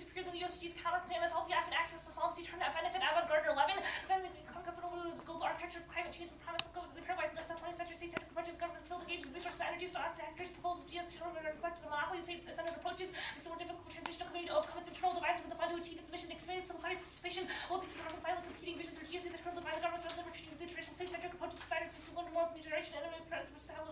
superior than the USG's counterplan as also the access to solvency turn out benefit avant-garde 11. Design the global architecture of climate change with the promise of the pairwise next 20th century state sector budgets, governments field engages with resources and energy, so actors propose GS children are reflected on monopoly centered approaches, makes a more difficult transitional community to overcome its internal divides for the fund to achieve its mission, expanded civil society participation, will take reconcile competing visions for GSC that currently divide the government rather than retreating with the traditional state-centric approaches decided to learn more of new generation and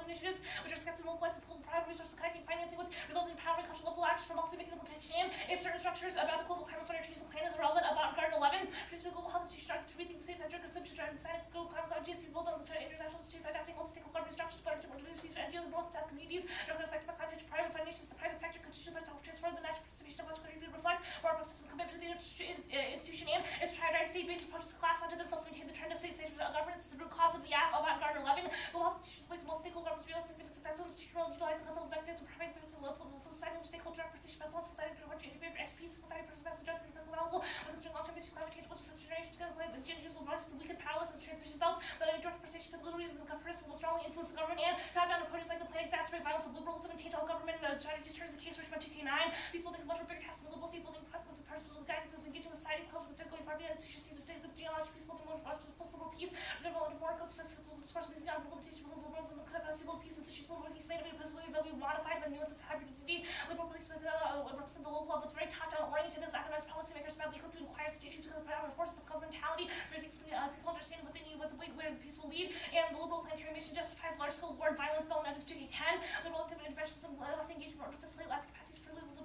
initiatives, which are scheduled to mobilize and pull private resources connecting financing with, resulting in empowering cultural local actors for policy-making implementation, and if certain structures about the global climate fund treaties and plan is irrelevant, about Garden 11, participate global health institution structures to rethink state-centric consumption strategy, decided to global climate GSC build on the international institute for adapting multi-stakeholder government structures, but to reduce these NGOs, North and South communities, directly affected by climate change, private foundations, the private sector, constitution, but self-transfer, the natural participation of us contribute to reflect more of a system commitment to the institution and its triad state-based approaches collapse onto themselves to maintain the trend of state-centered governance. The root cause of the AF about Garden 11, global health institutions place multi-stakeholder governments real significant successful institutional utilizing consultative mechanisms to provide significant local society stakeholder representation by society to interfere for XP, society participants, and judgment available when considering long-term issues, climate change, what's the generation to play the GNGs will rise to the weak and powerless as transmission belts, but any direct participation for little reason the government will strongly influence the government and top-down approaches like the plan exacerbate violence of liberalism and taint all government strategies turns the case Richmond 2K9. These buildings much more bigger tasks than liberal state building practical participants with guidance engaging with society culture with going far beyond institutions to state with geology peace building more possible peace liberal and more physical discourse with beyond limitation of liberalism and possible peace institutions liberal peace made will be modified by nuances hybridity liberal police represent the local level. It's very top-down oriented as economic policymakers badly equipped to inquire situations to the power forces of governmentality for people understand what they need, what the way where the peace will lead, and the liberal planetary mission justifies large-scale war and violence. Bell Nevis 2K10 liberal activity interventions and less engagement or to facilitate less capacities for liberal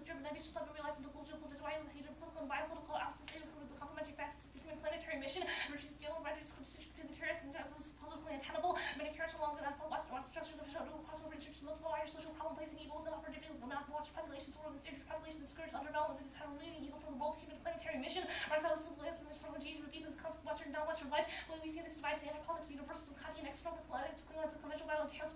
driven ambitions to realize the global design the political and biological opposites the complementary facets of the human planetary mission, which is dealing with distinction between the terrorists and those politically untenable. Many terrorists along with Western structures of crossover research multiple wider social problem placing evil within operative amount of watched populations or the dangerous populations discouraged underdevelopment is really evil from the world human planetary mission. Marcellus Simplicism is from engagement with deep as concept of Western and non-Western life. When we see this divide the anthropologics, the universals of Kantian external conventional battle and tales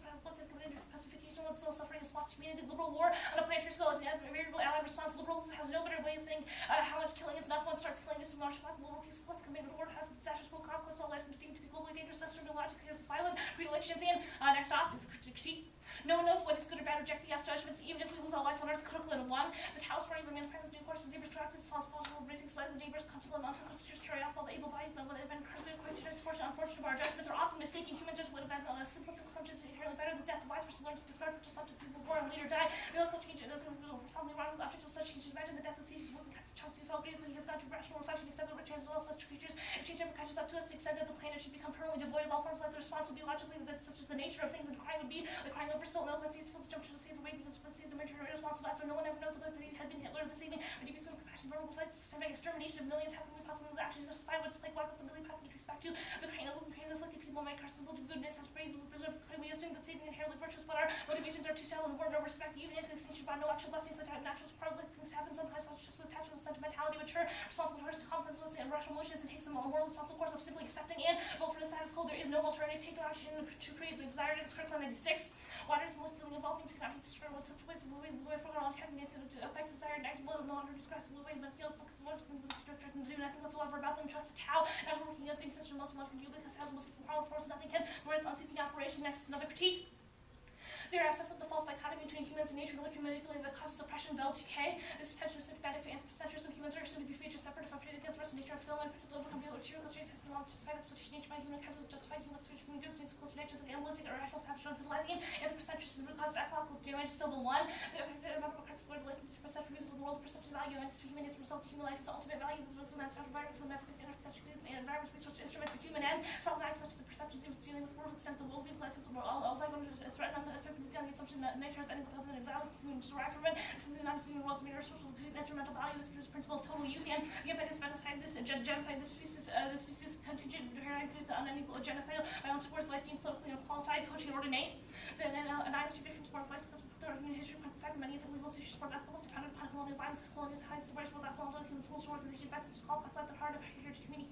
pacification with soul suffering response to humanity, liberal war on a planetary scale is an variable allied response. Liberalism has no better way of saying how much killing is enough. One starts killing this martial law, liberal peace, let's commit an order, have disastrous will consequence all life deemed to be globally dangerous, that's logic, violent, pre-elections, and next off is critique. No one knows what is good or bad, reject the yes judgments, even if we lose all life on earth, critical in one. The Taoist party remains present in course, and neighbors directed, responsible, embracing slightly the neighbors, consequent, non-constitutions carry off all the able bodies, but what have been incredibly quite fortunate, unfortunate, our judgments are often mistaken. Human judgment events on a simplistic assumptions inherently better than death. The wise person learns to discard such assumptions, people born and later die. The local change, profoundly wrong as object of such change. Imagine the death of species, wooden cats, chunks, who felt grief, but he has not to rational reflection, except the rich as well such creatures. If change ever catches up to us, to the extent that the planet should become permanently devoid of all forms of life, the response would be logically that such is the nature of things, and crying would be like crying over spilled milk when seeds to jump to the save away because the dimension irresponsible after no one ever knows about the baby had been Hitler this evening. But deep feeling compassion, vulnerable fights, systemic extermination of millions, how can we possibly actually justify what's like weapons and really paths back to the crane of afflicted people make our simple to goodness has praise and we preserve the crane. We assume that saving inherently virtuous, but our motivations are too shallow and word no respect, even if extinction brought no actual blessings that natural probably things happen sometimes just with attachment sentimentality, mature, responsible towards to calm sensibility and rational emotions and takes a moral responsible course of simply accepting and vote for the status quo. There is no alternative. Take no action to create the desired in Curriculum 96. Water is most dealing of all things cannot be destroyed with such ways we for all attempting to affect desired next will no longer describes the way but feels like the words and do nothing whatsoever about them. Trust the Tao as we're working on things such as most can do because it has most powerful force nothing can where it's unceasing operation. Next is another critique. They are obsessed with the false dichotomy between humans and nature, in which we manipulate the causes of oppression, Bell 2K. This is tension sympathetic to anthropocentrism. Humans are assumed to be featured separate from created against the rest of nature of film and to overcome the material constraints has been long justified exploitation nature by humankind was justified human exploitation human goods close connection to the animalistic or irrational savage uncivilizing. Anthropocentrism is the root cause of ecological damage. Civil 1. The environmental crisis where the perception views of the world, perception value, and humanism results in human life is the ultimate value of the natural environment, the massive anthropocentric and environment resource instrument for human ends. Problematic such as the perceptions of dealing with the world extent the world being life is all life under is threatened on the assumption that nature has anything without the value humans derive from it. It's the non-human world's made social detrimental value is the principle of total use and the impact is genocide. This genocide, this species contingent on unequal genocidal violence towards life deemed politically unqualified, coaching and ordinate. Then annihilation difference towards life because of human history, point the fact that many of the legal issues for ethical dependent upon colonial violence, colonial hides the rights of that's all done human social organization facts just called that's at the heart of heritage community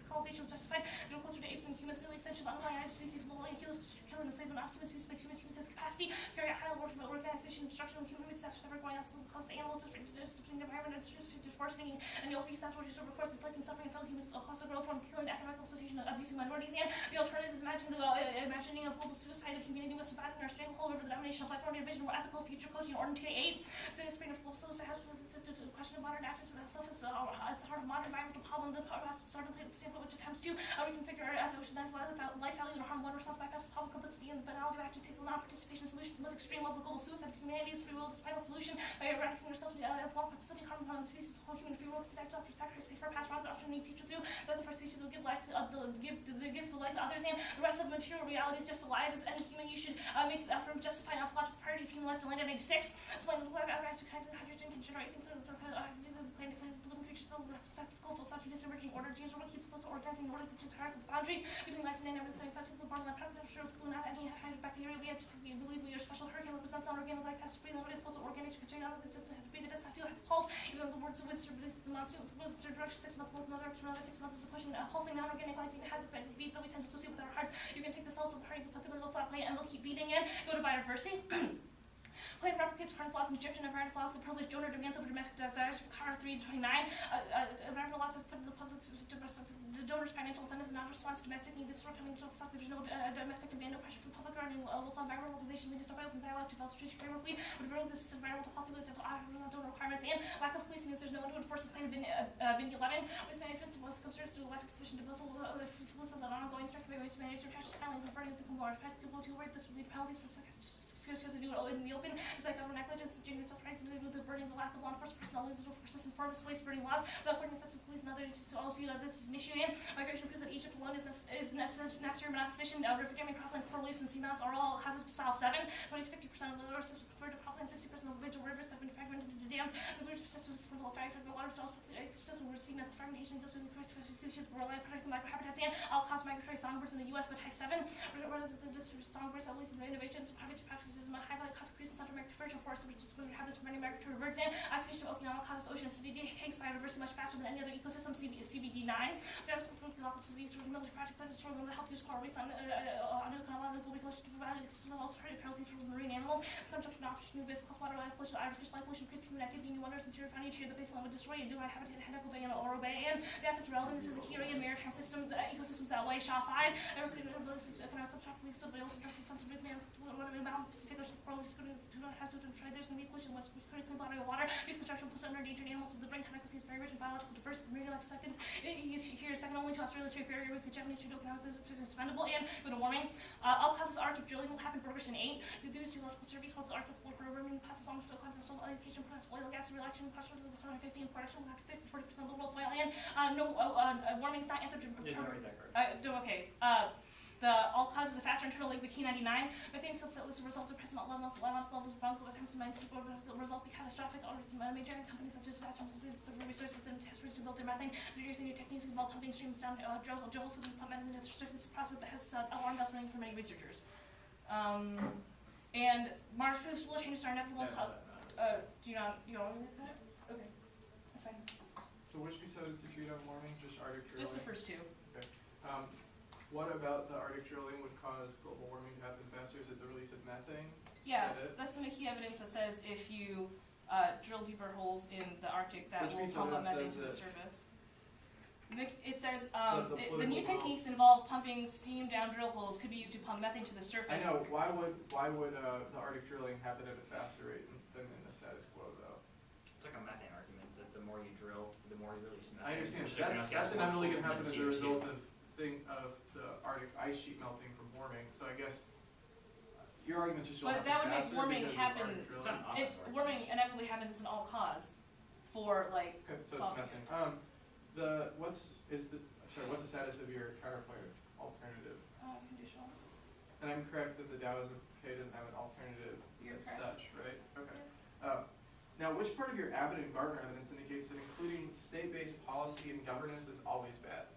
colonization was justified. Zero closer to apes and humans, merely extension of underlying animal species, lowly killing and enslavement of human species by humans with capacity, carry out high level of organization, destruction of human beings, that's ever going off to the cost of animals, disrupting the environment, and disforcing and the overuse natural resource reports, inflicting suffering of fellow humans, cost of growth from killing, economic exploitation, abusing minorities, and the alternative is imagining of global suicide of humanity must abandon our stranglehold over the domination of life form, vision, more ethical future coaching, order to 8. The experience of global suicide has the question of of modern after itself is the heart of modern environmental problem. The starting standpoint which attempts to reconfigure oceanize life value and harm one response bypasses public complicity and the banality of action, take the non-participation solution to the most extreme level of global suicide of humanity. Its free will is the final solution by eradicating ourselves with long possibility carbon from the species. Whole human free will is to sacrifice pay for past wrongs, alternative future through that the first species will give life to give the gift of life to others, and the rest of material reality is just alive as any human. You should make the effort of justifying ontological priority of human life to land at 96. Flame of life outrise to hydrogen can generate things the living creatures receptacle for such a disemerging order. Genes are what keeps us organizing in order to hierarchical boundaries between life and everything. Fasting the born life, I'm sure if not any bacteria, we believe we are special. Hurricane represents non-organic life, has to breathe limited pulse of organic to constrain out of the have to breathe, it does have to pulse. Even though the words of wisdom releases the monsoon, supposed to direction 6 months, another direction, another 6 months is a question. Pulsing non-organic life even has a beat that we tend to associate with our hearts. You can take the cells of the heart, you can put them in a little flat plate, and they'll keep beating in. Go to biodiversity. Plane replicates current flaws and Egyptian environmental flaws, the privileged donor demands over domestic desires, Car 329. Environmental laws have put the donor's financial incentives and non-response to domestic need. This shortcoming to the fact that there's no domestic demand, no pressure from public regarding local environmental organization. We just don't open dialogue to develop strategic framework. We would build this environmental policy with gentle donor requirements, and lack of police means there's no one to enforce the plan of VIN 11. Waste management was concerns to lack of sufficient disposal of the ongoing structure by waste management, trash piling, converting people more people to avoid this would lead penalties for to do it in the open, like government negligence, genuine self-rights, with the burning, the lack of law enforcement personnel, leads to persistent forms waste burning laws, without coordinating sets of police and other agencies. Also, this is an issue, and migration proves that Egypt alone is necessary but not sufficient. River damming, cropland, coral reefs, and seamounts are all causes of style 7. 20 to 50% of the rivers have converted to cropland, 60% of the major rivers have been fragmented into dams. The rivers system is level of fragmented water, which also system where seamounts fragmentation goes through the crisis species, where land protecting microhabitats, and all cause migratory songbirds in the U.S. but high 7. Songbirds, at least in the innovations, practices, high value coffee creeks, Central American virtual forests, which is habits for many migratory birds, and occupation of Okinawa causes ocean acidity, takes biodiversity much faster than any other ecosystem. CBD 9. We have some local cities through the military project that is destroying the healthiest coral reefs on Okinawa, the global pollution to provide also hurting penalties for marine animals. Construction of new base, close water life pollution, artificial life pollution, creates human activity, new wonders, interior found each year, the baseline would destroy and do habitat in Henneco Bay and Oro Bay, and the F is relevant. This is the key area maritime system, the ecosystems that way. Shaw 5. Everything subtropical subtropical subtropical sensitive man, Pacific Ocean, do not have to try. There's going to be a pollution what's critically body of water. These construction puts under endangered animals of the brain. Henneco is very rich in biological diversity. Marine life second. He's here second only to Australia's Great Barrier Reef. The Japanese Okinawa is expendable, and go to warming. All causes Arctic drilling will happen. Progress in 8. The due geological surveys causes Arctic for warming passes on to the content of allocation, oil, gas, reaction, pressure to the 150 and production will have 40% of the world's oil, and warming is not anthropogenic. Okay. The all causes a faster internal link with K99. Methane field set loose result of present levels of bunker with attempts to mine the result be catastrophic. Major companies such as Vatron resources and test to build their methane. They're using new techniques involve pumping streams down drills with pump methane into the surface. Process that has alarmed us for many researchers. And Mars proves solar changes are inevitable. Do you not? You don't want to that? Okay, that's fine. So which piece of evidence did you read on warming? Just Arctic drilling? Just the first 2. Okay. What about the Arctic drilling would cause global warming to happen faster? Is it the release of methane? Yeah, that's the key evidence that says if you drill deeper holes in the Arctic, that will pump up methane to the surface. It says the new techniques involve pumping steam down drill holes could be used to pump methane to the surface. I know. Why would the Arctic drilling happen at a faster rate than in the status quo, though? It's like a methane argument that the more you drill, the more you release methane. I understand. That's not really going to happen as a result of the Arctic ice sheet melting from warming. So I guess your arguments are still. But that would make warming happen. Warming inevitably happens as an all cause for like. Okay, so it's methane. What's the status of your counterpoint alternative? Conditional. And I'm correct that the Taoism doesn't have an alternative as such, right? Okay. Now, which part of your Abbott and Gardner evidence indicates that including state-based policy and governance is always bad?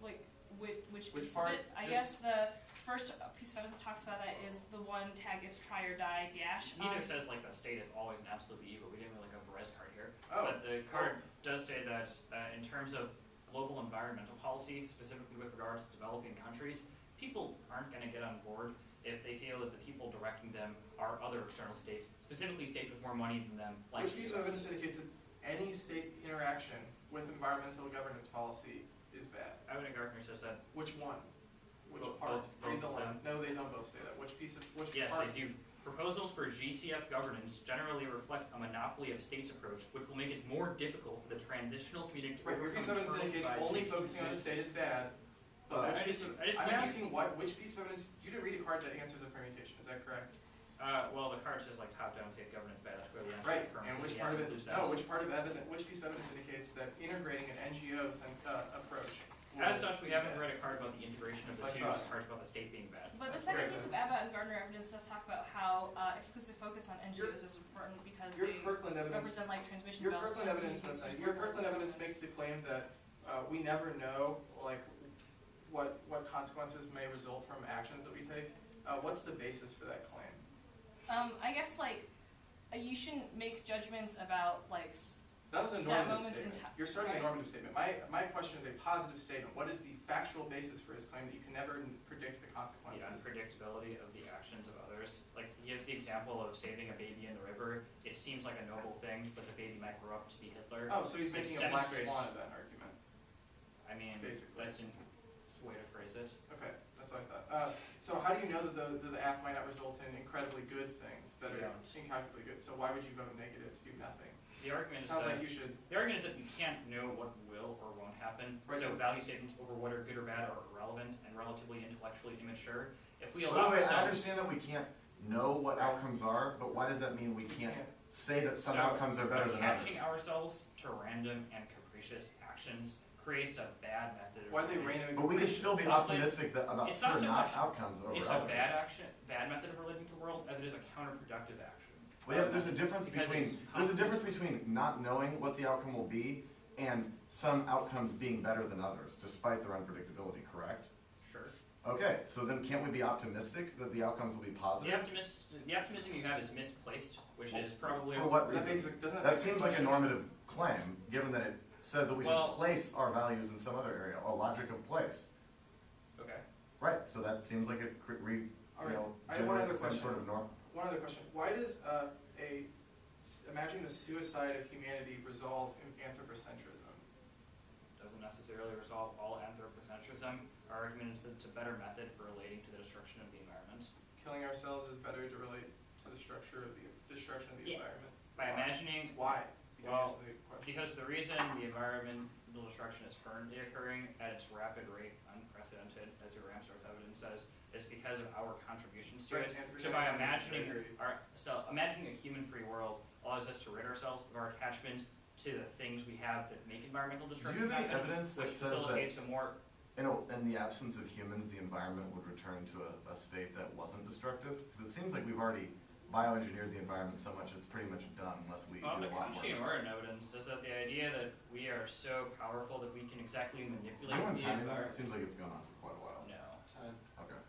Like which piece part? of it? I guess the first piece of evidence talks about that is the one tag is try or die dash. Neither says like the state is always an absolute evil. We didn't really go Perez card here. Oh. But the card does say that in terms of global environmental policy, specifically with regards to developing countries, people aren't going to get on board if they feel that the people directing them are other external states, specifically states with more money than them. Like which piece of evidence indicates that any state interaction with environmental governance policy is bad? Abbott and Gardner says that. Which one? Which Both part? Read the of line. them. No, they don't both say that. Which piece of which yes, part? they do. Proposals for GTF governance generally reflect a monopoly of states approach, which will make it more difficult for the transitional community to Right, your piece of evidence indicates only focusing on the state is bad, but which piece of, I'm asking which piece of evidence, you didn't read a card that answers a permutation, is that correct? Well, the card says like top-down state governance bad, that's where we answer Right, the and which yeah, part of it, includes no, that. which part of evidence, which piece of evidence indicates that integrating an NGO approach? As such, we haven't read a card about the integration of the That's two, what I just cards about the state being bad. But the second piece of Abbott and Gardner evidence does talk about how exclusive focus on NGOs is important because Your they Kirkland evidence, represent like transmission your belts. Kirkland and evidence, communications your global Kirkland evidence governments. makes the claim that we never know, like, what consequences may result from actions that we take. What's the basis for that claim? I guess like you shouldn't make judgments about like That was a stat normative moments in statement. time. You're starting a normative statement. My question is a positive statement. What is the factual basis for his claim that you can never predict the consequences? The unpredictability of the actions of others. Like, you give the example of saving a baby in the river. It seems like a noble thing, but the baby might grow up to be Hitler. Oh, so he's making a black swan of that argument. I mean, basically. that's a way to phrase it. Okay, that's what I thought. So how do you know that the act might not result in incredibly good things that are incalculably good? So why would you vote negative to do nothing? The argument is Sounds that like you should. The argument is that we can't know what will or won't happen. Right. So value statements over what are good or bad are irrelevant and relatively intellectually immature. If we Wait, allow I ourselves, understand that we can't know what outcomes are, but why does that mean we can't say that some outcomes are better than others? attaching ourselves to random and capricious actions creates a bad method. Why are they random? But we could still be optimistic about It's not certain so much- outcomes over It's others. a bad method of relating to the world as it is a counterproductive action. Well, yeah, but there's a difference Because between not knowing what the outcome will be and some outcomes being better than others, despite their unpredictability, correct? Sure. Okay, so then can't we be optimistic that the outcomes will be positive? The optimism you have is misplaced, which is probably For what That reason? makes doesn't That seems like a normative claim, given that it says that we should Well- place our values in some other area, a logic of place. Okay. Right, so that seems like it All right. I have one other generates some question. sort of norm. One other question. Why does imagining the suicide of humanity resolve anthropocentrism? Doesn't necessarily resolve all anthropocentrism. Our argument is that it's a better method for relating to the destruction of the environment. Killing ourselves is better to relate to the structure of the destruction of the environment. By imagining, Why? Well, Answer the question. because the reason the environmental destruction is currently occurring at its rapid rate, unprecedented, as your Ramsdorff evidence says, is because of our contributions to Right, it. anthropocentrism So by is imagining very- imagining a human-free world allows us to rid ourselves of our attachment to the things we have that make environmental destruction Do you have any happen, evidence that which says that facilitates a more in the absence of humans, the environment would return to a state that wasn't destructive? Because it seems like we've already bioengineered the environment so much it's pretty much done unless we Well, do the a lot more. Kantian evidence is that the idea that we are so powerful that we can exactly Is manipulate anyone the timing this? It environment. seems like it's gone on for quite a while. No. Okay.